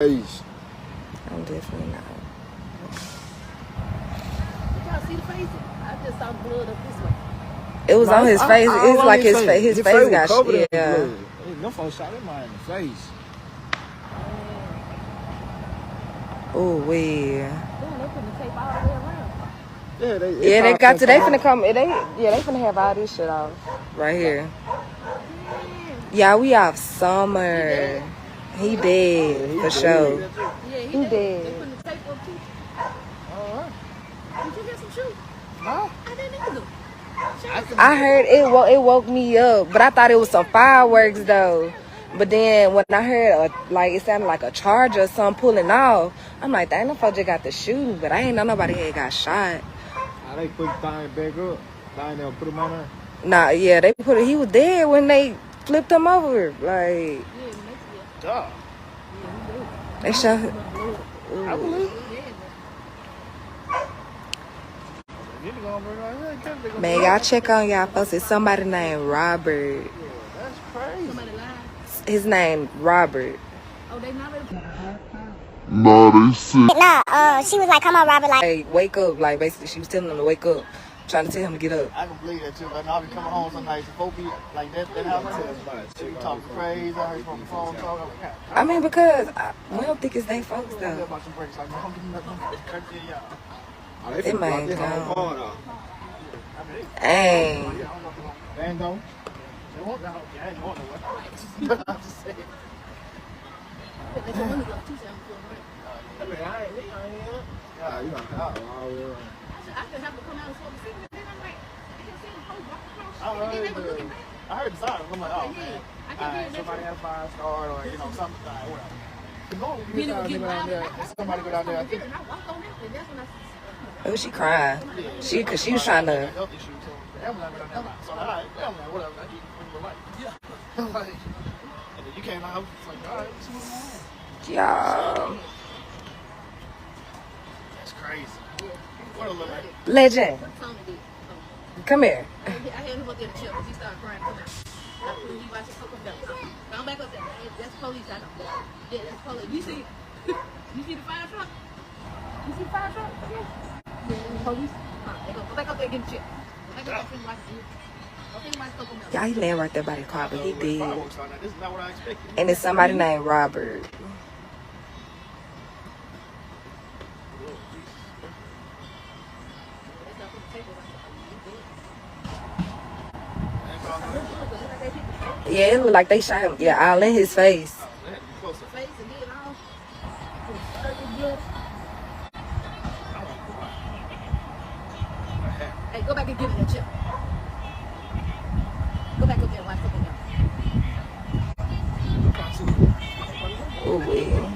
face. I'm definitely not. Did y'all see the face? I just saw the blood up this way. It was on his face. It's like his face got covered. Yeah. No folks shot him in the face. Oh, wee. Damn, they putting the tape all the way around. Yeah, they got to. They finna come. They finna have all this shit off right here. Yeah, we off summer. He dead for sure. Yeah, He dead. They putting the tape up too. Alright. Did you get some shoes? No. I didn't either. I heard it woke me up, but I thought it was some fireworks though. But then when I heard like it sounded like a charger or something pulling off, I'm like, dang, the folks just got the shooting, but I ain't know nobody had got shot. They put the thing back up. Thing they'll put him on there. Nah, yeah, they put it. He was dead when they flipped him over. Like, Duh. they shot. I believe. Man, y'all check on y'all folks. It's somebody named Robert. That's crazy. Somebody lied. His name Robert. Oh, they not ready. Nah, they sick. Nah, she was like, come on, Robert, like. Hey, wake up. Like, basically, she was telling him to wake up. Trying to tell him to get up. I can believe that too, but I'll be coming home some nights and folk be like that happens. You talking crazy, I heard from the phone talk. I mean, because we don't think it's they folks though. About some breaks, like, don't give me nothing. It might go. Dang. Dang, though. They won't know. I ain't going nowhere. I'm just saying. They told me to go too, so I'm feeling right. I ain't here. Yeah, you know how. I could have to come out and smoke a cigarette, and then I'm like, I can see them folks walking across the street, and then they were looking back. I heard the sirens. I'm like, oh man. I can hear Somebody had a fire started or something. Whatever. Then it would get loud. Somebody go down there. And I walked on that, and that's when I Oh, she crying. Cause she was trying to. Health issues. So ambulance went down there. So all right, ambulance, whatever. I keep moving life. Yeah. And then you came out. It's like, all right, what's going on? Y'all. That's crazy. What a little man. Legend. Tony did. Come here. I had him up there to chill because he started crying. Come out. I put him, he watched him come down. Come back up there. That's police. I know. Yeah, that's police. You see the fire truck? You see the fire truck? Yeah. Police. Go back up there and get the chip. Go back up there and watch him. Y'all, he laying right there by the car, but he dead. This is not what I expected. And it's somebody named Robert. Yeah, it looked like they shot him. Yeah, all in his face. Hey, go back and give me that chip. Go back up there and watch something else. Oh, yeah.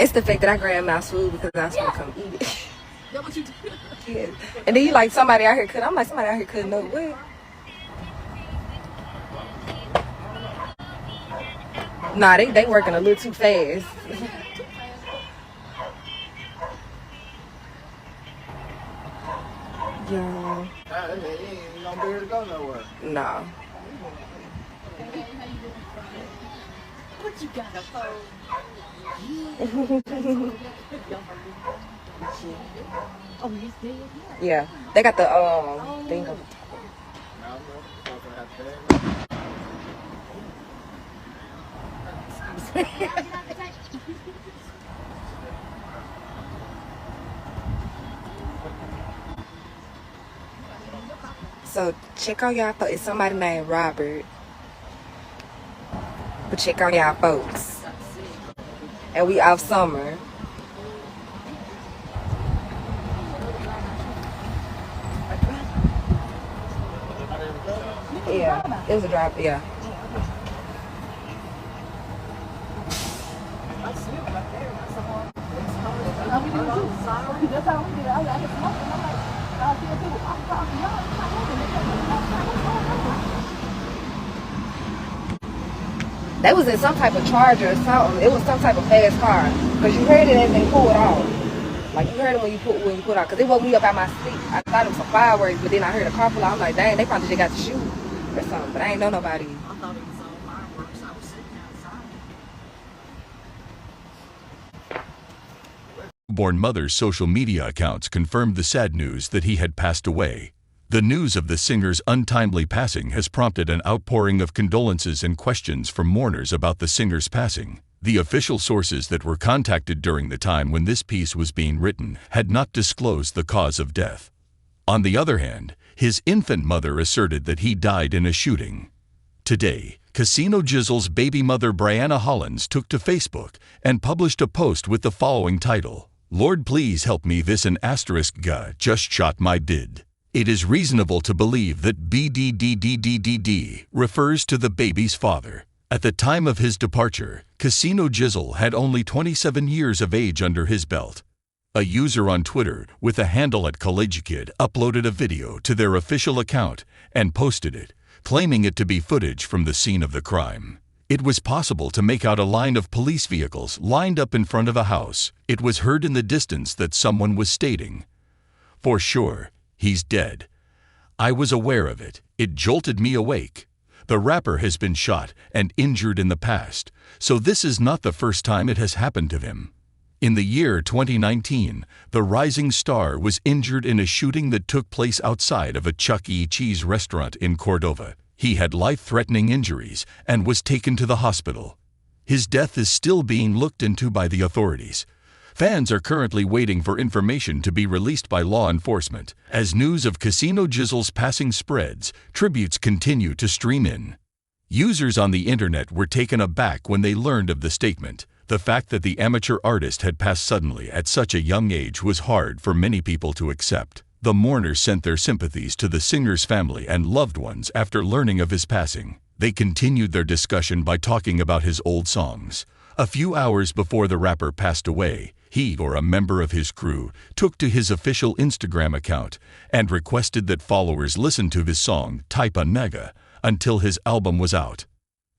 It's the fact that I grabbed my food because I was going to come eat it. That's what you do. Yeah. And then you like somebody out here cutting. I'm like, somebody out here cutting up. What? Nah, they working a little too fast. Yeah. You ain't gonna be here to go nowhere. Nah. What you got a phone? Oh, he's dead. Yeah. They got the thing of So check on y'all folks. It's somebody named Robert. But check on y'all folks. And we off summer. Yeah, it was a drive. Yeah. They was in some type of Charger or something. It was some type of fast car. Cause you heard it as they pulled off. Like you heard it when you put out. Cause it woke me up out my sleep. I thought it was some fireworks, but then I heard a car pull out. I'm like, dang, they probably just got to shoot or something. But I ain't know nobody. thought it was all fireworks. I was sitting outside. Born mother's social media accounts confirmed the sad news that he had passed away. The news of the singer's untimely passing has prompted an outpouring of condolences and questions from mourners about the singer's passing. The official sources that were contacted during the time when this piece was being written had not disclosed the cause of death. On the other hand, his infant mother asserted that he died in a shooting. Today, Casino Jizzle's baby mother Brianna Hollins took to Facebook and published a post with the following title: "Lord, please help me, this an asterisk guy just shot my did." It is reasonable to believe that BDDDDDD refers to the baby's father. At the time of his departure, Casino Jizzel had only 27 years of age under his belt. A user on Twitter with a handle @CollegeKid uploaded a video to their official account and posted it, claiming it to be footage from the scene of the crime. It was possible to make out a line of police vehicles lined up in front of a house. It was heard in the distance that someone was stating, "For sure, he's dead. I was aware of it. It jolted me awake." The rapper has been shot and injured in the past, so this is not the first time it has happened to him. In the year 2019, the rising star was injured in a shooting that took place outside of a Chuck E. Cheese restaurant in Cordova. He had life-threatening injuries and was taken to the hospital. His death is still being looked into by the authorities. Fans are currently waiting for information to be released by law enforcement. As news of Casino Jizzle's passing spreads, tributes continue to stream in. Users on the internet were taken aback when they learned of the statement. The fact that the amateur artist had passed suddenly at such a young age was hard for many people to accept. The mourners sent their sympathies to the singer's family and loved ones after learning of his passing. They continued their discussion by talking about his old songs. A few hours before the rapper passed away, he or a member of his crew took to his official Instagram account and requested that followers listen to his song Type a Nega until his album was out.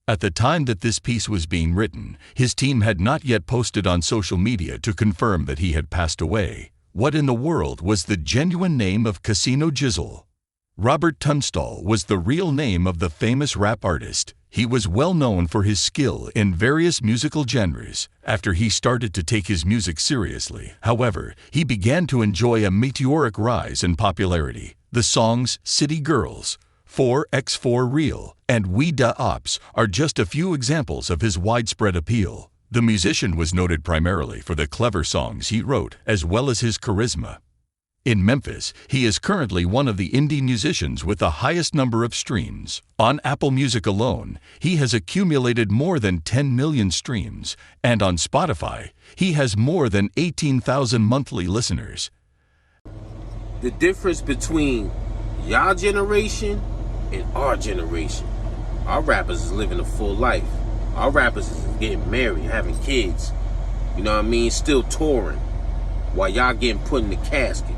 At the time that this piece was being written, his team had not yet posted on social media to confirm that he had passed away. What in the world was the genuine name of Casino Jizzle? Robert Tunstall was the real name of the famous rap artist. He was well known for his skill in various musical genres. After he started to take his music seriously, however, he began to enjoy a meteoric rise in popularity. The songs City Girls, 4x4 Real, and We Da Ops are just a few examples of his widespread appeal. The musician was noted primarily for the clever songs he wrote, as well as his charisma. In Memphis, he is currently one of the indie musicians with the highest number of streams. On Apple Music alone, he has accumulated more than 10 million streams, and on Spotify, he has more than 18,000 monthly listeners. The difference between y'all generation and our generation. Our rappers is living a full life. Our rappers is getting married, having kids. You know what I mean? Still touring. While y'all getting put in the casket.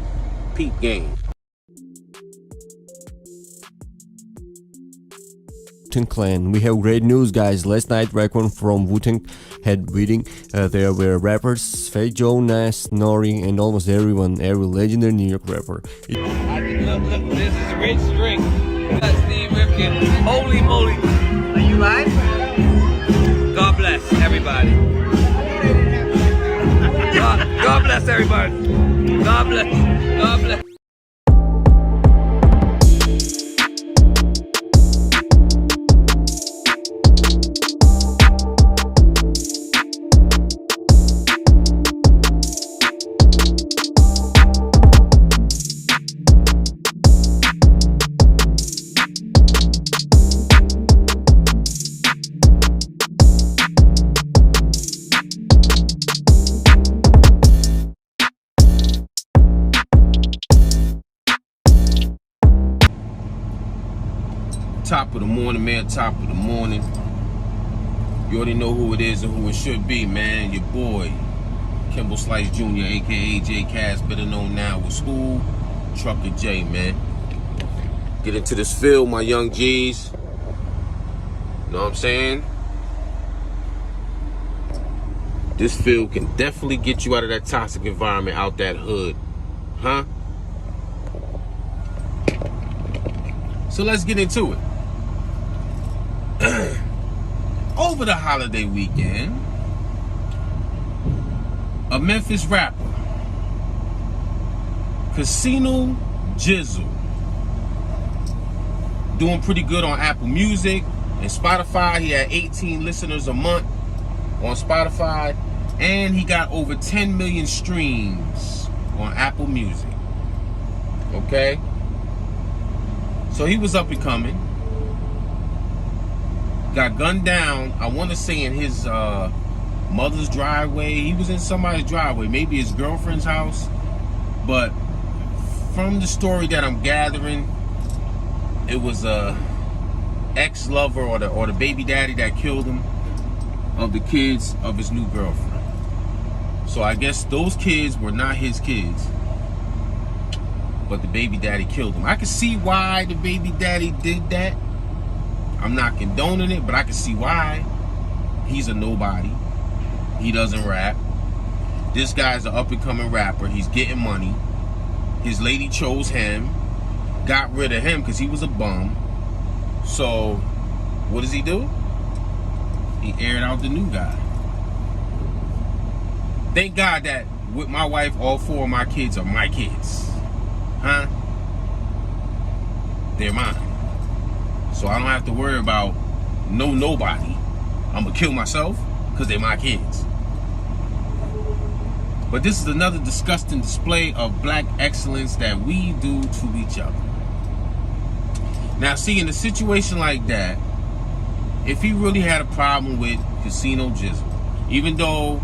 Peep game. Wu-Tang Clan. We have great news, guys. Last night, Raekwon from Wu-Tang had wedding. There were rappers Fat Joe, Nas, Nori, and almost every legendary New York rapper. Look, this is Rich Drink. Got Steve Rifkin. Holy moly. Are you live? God bless everybody. God bless everybody. God bless. God bless. Top of the morning, man. Top of the morning. You already know who it is and who it should be, man. Your boy, Kimball Slice Jr., a.k.a. J. Cass, better known now as who? Trucker J, man. Get into this field, my young G's. Know what I'm saying? This field can definitely get you out of that toxic environment, out that hood. Huh? So let's get into it. over the holiday weekend, a Memphis rapper, Casino Jizzle, doing pretty good on Apple Music and Spotify. He had 18 listeners a month on Spotify, and he got over 10 million streams on Apple Music. Okay? So he was up and coming. Got gunned down, I want to say in his mother's driveway. He was in somebody's driveway, maybe his girlfriend's house. But from the story that I'm gathering, it was a ex-lover or the baby daddy that killed him of the kids of his new girlfriend. So I guess those kids were not his kids, but the baby daddy killed him. I can see why the baby daddy did that. I'm not condoning it, but I can see why. He's a nobody. He doesn't rap. This guy's an up-and-coming rapper. He's getting money. His lady chose him, got rid of him because he was a bum. So what does he do? He aired out the new guy. Thank God that with my wife, all 4 of my kids are my kids. Huh? They're mine. So I don't have to worry about nobody. I'm gonna kill myself because they're my kids. But this is another disgusting display of black excellence that we do to each other. Now, see, in a situation like that, if he really had a problem with Casino Jizzle, even though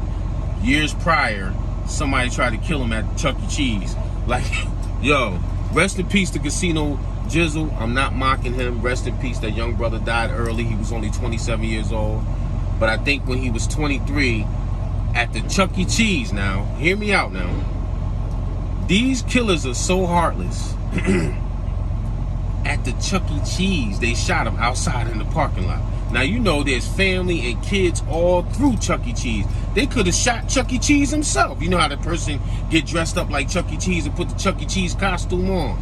years prior somebody tried to kill him at Chuck E. Cheese, like, yo, rest in peace to Casino Jizzle. I'm not mocking him. Rest in peace. That young brother died early. He was only 27 years old. But I think when he was 23 at the Chuck E. Cheese, now, hear me out now. These killers are so heartless. At the Chuck E. Cheese, they shot him outside in the parking lot. Now, you know there's family and kids all through Chuck E. Cheese. They could have shot Chuck E. Cheese himself. You know how the person get dressed up like Chuck E. Cheese and put the Chuck E. Cheese costume on.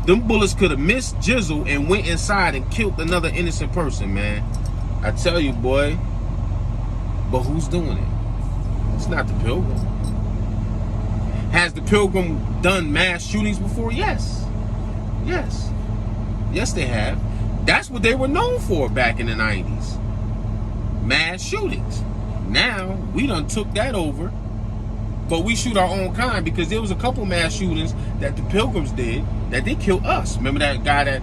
Them bullets could have missed Jizzle and went inside and killed another innocent person, man. I tell you, boy. But who's doing it? It's not the Pilgrim. Has the Pilgrim done mass shootings before? Yes. Yes. Yes, they have. That's what they were known for back in the 90s. Mass shootings. Now, we done took that over. But we shoot our own kind, because there was a couple mass shootings that the Pilgrims did that they killed us. Remember that guy that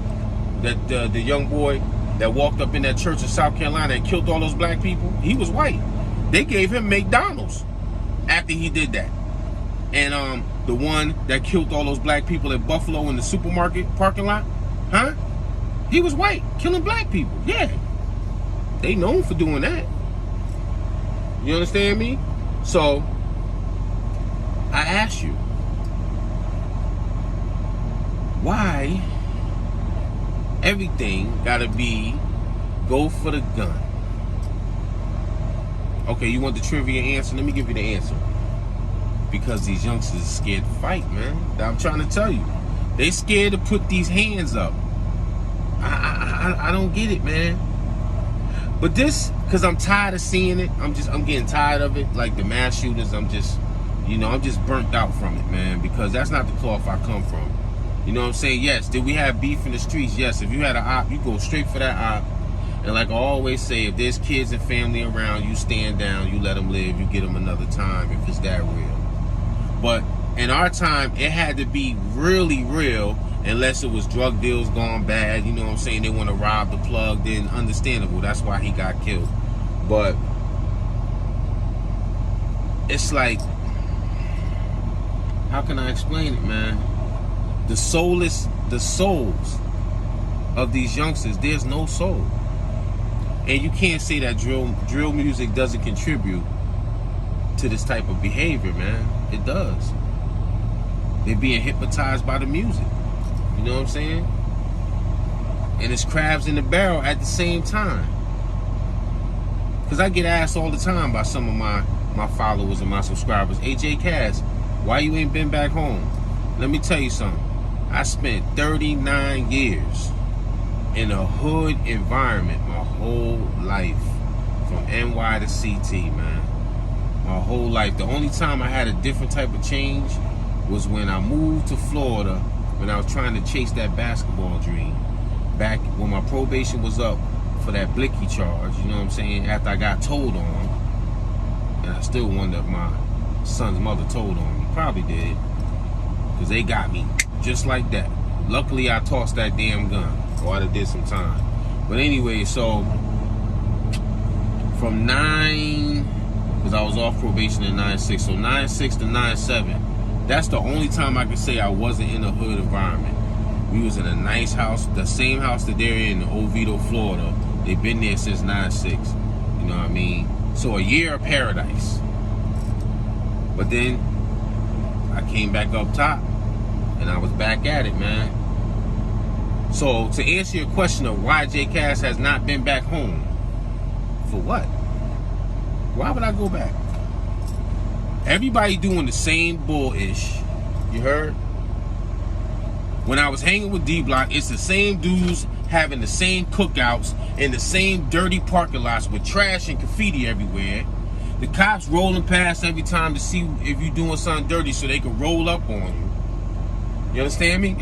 the young boy that walked up in that church in South Carolina and killed all those black people? He was white. They gave him McDonald's after he did that. And the one that killed all those black people at Buffalo in the supermarket parking lot, huh? He was white, killing black people. Yeah. They known for doing that. You understand me? So I ask you, why everything gotta be go for the gun? Okay, you want the trivia answer? Let me give you the answer. Because these youngsters are scared to fight, man. I'm trying to tell you. They scared to put these hands up. I don't get it, man. But this, because I'm tired of seeing it. I'm getting tired of it. Like the mass shooters, I'm just burnt out from it, man. Because that's not the cloth I come from. You know what I'm saying? Yes, did we have beef in the streets? Yes, if you had an op, you go straight for that op. And like I always say, if there's kids and family around, you stand down, you let them live, you get them another time if it's that real. But in our time, it had to be really real, unless it was drug deals gone bad. You know what I'm saying? They want to rob the plug, then understandable. That's why he got killed. But it's like, how can I explain it, man? The souls of these youngsters, there's no soul. And you can't say that drill music doesn't contribute to this type of behavior, man. It does. They're being hypnotized by the music. You know what I'm saying? And it's crabs in the barrel at the same time. Because I get asked all the time by some of my followers and my subscribers, AJ Cass, why you ain't been back home? Let me tell you something. I spent 39 years in a hood environment my whole life. NY to CT, man. My whole life. The only time I had a different type of change was when I moved to Florida, when I was trying to chase that basketball dream. Back when my probation was up for that blicky charge, you know what I'm saying, after I got told on. And I still wonder if my son's mother told on me. Probably did. Because they got me just like that. Luckily, I tossed that damn gun. Or I'd have did some time. But anyway, so from 9, because I was off probation in 9-6, so 9-6 to 9-7, that's the only time I could say I wasn't in a hood environment. We was in a nice house, the same house that they're in Oviedo, Florida. They've been there since 9-6. You know what I mean? So a year of paradise. But then I came back up top and I was back at it, man. So to answer your question of why J Cass has not been back home, for what? Why would I go back? Everybody doing the same bullish. You heard? When I was hanging with D-Block, it's the same dudes having the same cookouts in the same dirty parking lots with trash and graffiti everywhere. The cops rolling past every time to see if you're doing something dirty so they can roll up on you. You understand me?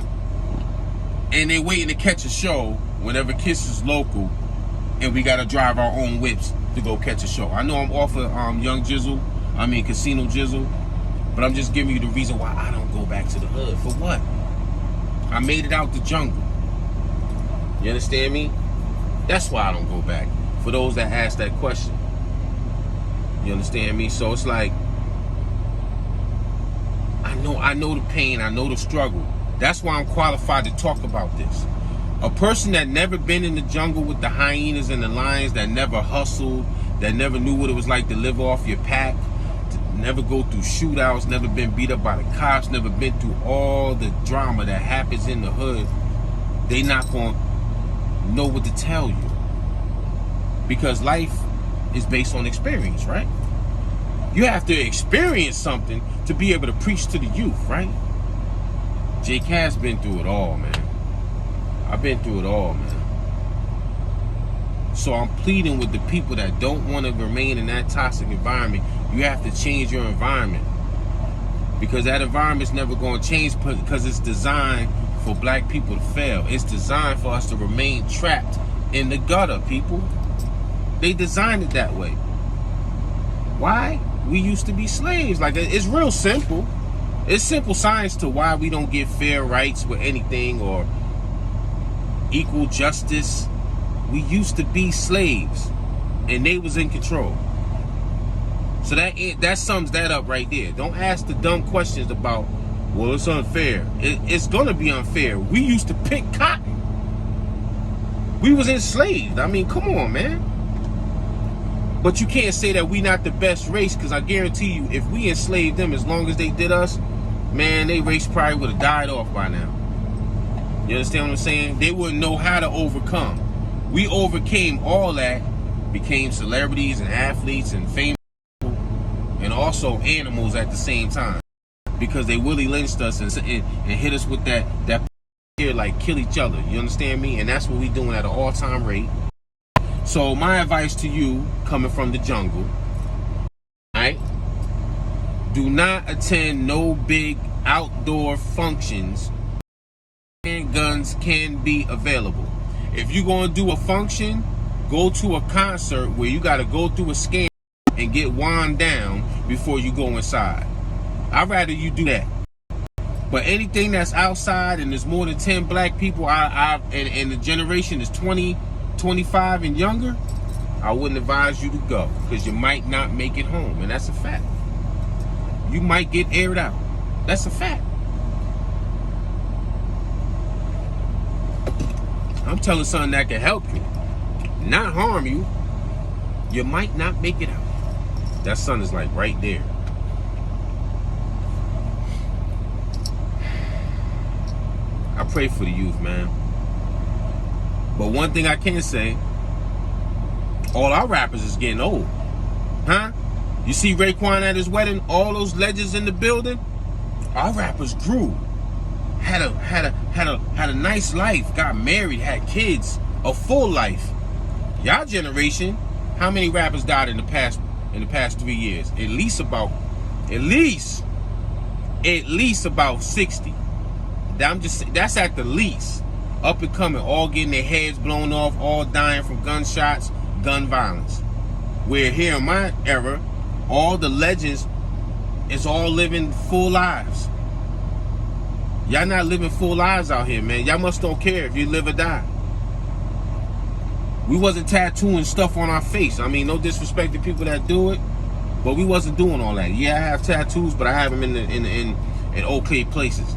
And they waiting to catch a show whenever Kiss is local and we gotta drive our own whips to go catch a show. I know I'm off of Young Jizzle, Casino Jizzle, but I'm just giving you the reason why I don't go back to the hood. For what? I made it out the jungle. You understand me? That's why I don't go back. For those that ask that question. You understand me? So it's like, I know the pain, I know the struggle. That's why I'm qualified to talk about this. A person that never been in the jungle with the hyenas and the lions, that never hustled, that never knew what it was like to live off your pack, to never go through shootouts, never been beat up by the cops, never been through all the drama that happens in the hood, they not gonna know what to tell you. Because life is based on experience, right? You have to experience something to be able to preach to the youth, right? J Cass been through it all, man. I've been through it all, man. So I'm pleading with the people that don't want to remain in that toxic environment. You have to change your environment. Because that environment's never going to change because it's designed for black people to fail. It's designed for us to remain trapped in the gutter, people. They designed it that way. Why? We used to be slaves. Like, it's real simple. It's simple science to why we don't get fair rights with anything or equal justice. We used to be slaves and they was in control. So that sums that up right there. Don't ask the dumb questions about, well, it's unfair. It's gonna be unfair. We used to pick cotton. We was enslaved. I mean, come on, man. But you can't say that we not the best race, because I guarantee you, if we enslaved them as long as they did us, man, they race probably would have died off by now. You understand what I'm saying? They wouldn't know how to overcome. We overcame all that, became celebrities and athletes and famous people, and also animals at the same time, because they Willie lynched us and hit us with that here, like, kill each other. You understand me? And that's what we doing at an all-time rate. So my advice to you, coming from the jungle, alright? Do not attend no big outdoor functions. Guns can be available. If you're going to do a function, go to a concert where you got to go through a scan and get wound down before you go inside. I'd rather you do that. But anything that's outside and there's more than 10 black people, and the generation is 20, 25 and younger, I wouldn't advise you to go, because you might not make it home, and that's a fact. You might get aired out. That's a fact. I'm telling something that can help you, not harm you. You might not make it out. That sun is like right there. I pray for the youth, man. But one thing I can say, all our rappers is getting old. Huh? You see Raekwon at his wedding, all those legends in the building? Our rappers grew. Had a nice life, got married, had kids, a full life. Y'all generation, How many rappers died in the past 3 years? At least about 60. That's at the least. Up and coming, all getting their heads blown off, all dying from gunshots, gun violence. Where here in my era, all the legends is all living full lives. Y'all not living full lives out here, man. Y'all must don't care if you live or die. We wasn't tattooing stuff on our face. I mean, no disrespect to people that do it, but we wasn't doing all that. Yeah, I have tattoos, but I have them in okay places.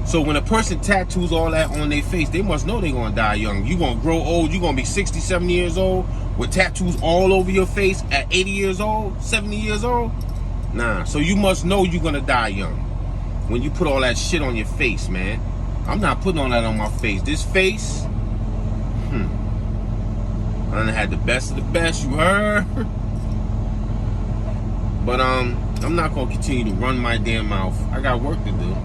So when a person tattoos all that on their face, they must know they're gonna die young. You gonna grow old, you gonna be 60, 70 years old with tattoos all over your face at 80 years old, 70 years old? Nah, so you must know you're gonna die young when you put all that shit on your face, man. I'm not putting all that on my face. This face, I done had the best of the best, you heard? But I'm not gonna continue to run my damn mouth. I got work to do.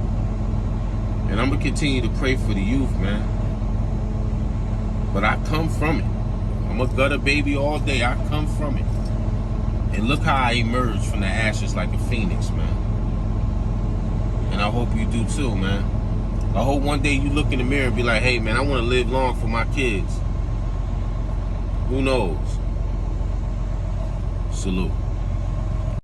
And I'm gonna continue to pray for the youth, man. But I come from it. I'm a gutter baby all day. I come from it. And look how I emerged from the ashes like a phoenix, man. And I hope you do too, man. I hope one day you look in the mirror and be like, hey, man, I want to live long for my kids. Who knows? Salute.